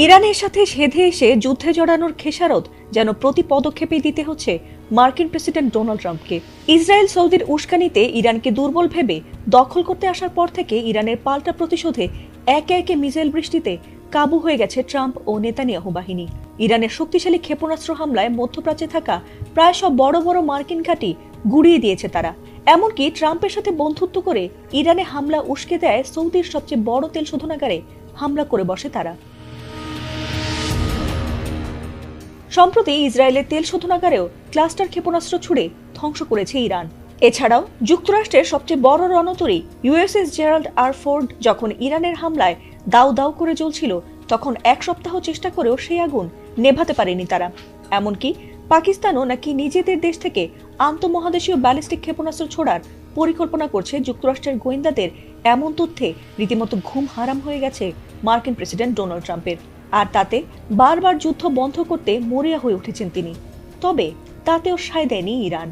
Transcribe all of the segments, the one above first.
ইরানের সাথে সেধে এসে যুদ্ধে জড়ানোর খেসারত যেন প্রতি পদক্ষেপেই দিতে হচ্ছে মার্কিন প্রেসিডেন্ট ডোনাল্ড ট্রাম্পকে। ইসরায়েল সৌদির উস্কানিতে ইরানকে দুর্বল ভেবে দখল করতে আসার পর থেকে ইরানের পাল্টা প্রতিশোধে একে একে মিসাইল বৃষ্টিতে কাবু হয়ে গেছে ট্রাম্প ও নেতানিয়াহু বাহিনী। ইরানের শক্তিশালী ক্ষেপণাস্ত্র হামলায় মধ্যপ্রাচ্যে থাকা প্রায় সব বড় বড় মার্কিন ঘাঁটি গুড়িয়ে দিয়েছে তারা। এমনকি ট্রাম্পের সাথে বন্ধুত্ব করে ইরানে হামলা উস্কে দেয় সৌদির সবচেয়ে বড় তেল শোধনাগারে হামলা করে বসে তারা। সম্প্রতি ইসরায়েলের তেল শোধনাগারেও ক্লাস্টার ক্ষেপণাস্ত্র ছুড়ে ধ্বংস করেছে ইরান। এছাড়াও যুক্তরাষ্ট্রের সবচেয়ে বড় রণতরী ইউএসএস জেরাল্ড আর ফোর্ড যখন ইরানের হামলায় দাউ দাউ করে জ্বলছিল, তখন এক সপ্তাহ চেষ্টা করেও সেই আগুন নেভাতে পারেনি তারা। এমনকি পাকিস্তানও নাকি নিজেদের দেশ থেকে আন্তঃমহাদেশীয় ব্যালিস্টিক ক্ষেপণাস্ত্র ছোড়ার পরিকল্পনা করছে যুক্তরাষ্ট্রের গোয়েন্দাদের। এমন তথ্যে রীতিমতো ঘুম হারাম হয়ে গেছে মার্কিন প্রেসিডেন্ট ডোনাল্ড ট্রাম্পের। আর তাতে বারবার যুদ্ধ বন্ধ করতে মরিয়া হয়ে উঠেছেন তিনি। তবে তাতেও সায় দেয়নি ইরান।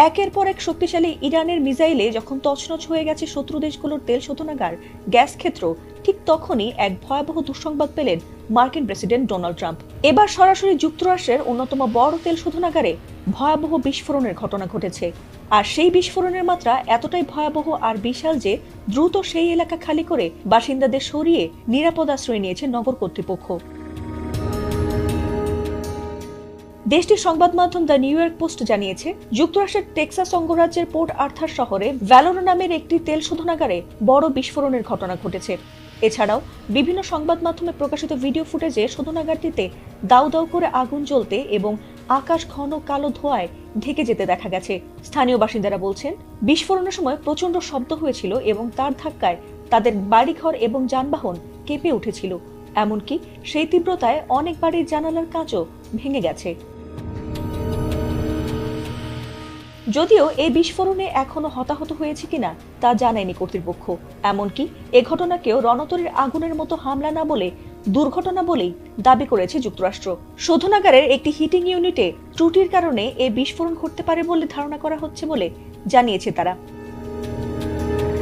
একের পর এক শক্তিশালী ইরানের মিসাইলে যখন তছনছ হয়ে গেছে শত্রু দেশগুলোর তেল শোধনাগার, গ্যাস ক্ষেত্র, ঠিক তখনই এক ভয়াবহ দুঃসংবাদ পেলেন মার্কিন প্রেসিডেন্ট ডোনাল্ড ট্রাম্প। এবার সরাসরি যুক্তরাষ্ট্রের অন্যতম বড় তেল শোধনাগারে ভয়াবহ বিস্ফোরণের ঘটনা ঘটেছে। আর সেই বিস্ফোরণের মাত্রা এতটাই ভয়াবহ আর বিশাল যে দ্রুত সেই এলাকা খালি করে বাসিন্দাদের সরিয়ে নিরাপদ আশ্রয় নিয়েছে নগর কর্তৃপক্ষ। দেশটির সংবাদ মাধ্যম দ্য নিউ ইয়র্ক পোস্ট জানিয়েছে, যুক্তরাষ্ট্রের টেক্সাস অঙ্গরাজ্যের পোর্ট আর্থার শহরে ভ্যালোর নামের একটি তেল শোধনাগারে বড় বিস্ফোরণের ঘটনা ঘটেছে। এছাড়াও বিভিন্ন সংবাদ মাধ্যমে প্রকাশিত ভিডিও ফুটেজে শোধনাগারটিতে দাউ দাউ করে আগুন জ্বলতে এবং আকাশ ঘন কালো ধোঁয়ায় ঢেকে যেতে দেখা গেছে। স্থানীয় বাসিন্দারা বলছেন, বিস্ফোরণের সময় প্রচন্ড শব্দ হয়েছিল এবং তার ধাক্কায় তাদের বাড়িঘর এবং যানবাহন কেঁপে উঠেছিল। এমনকি সেই তীব্রতায় অনেক বাড়ির জানালার কাঁচও ভেঙে গেছে। যদিও এই বিস্ফোরণে এখনো হতাহত হয়েছে কিনা তা জানায়নি কর্তৃপক্ষ। এমনকি এ ঘটনাকেও রণতরীর আগুনের মতো হামলা না বলে দুর্ঘটনা বলেই দাবি করেছে যুক্তরাষ্ট্র। শোধনাগারের একটি হিটিং ইউনিটে ত্রুটির কারণে এই বিস্ফোরণ ঘটতে পারে বলে ধারণা করা হচ্ছে বলে জানিয়েছে তারা।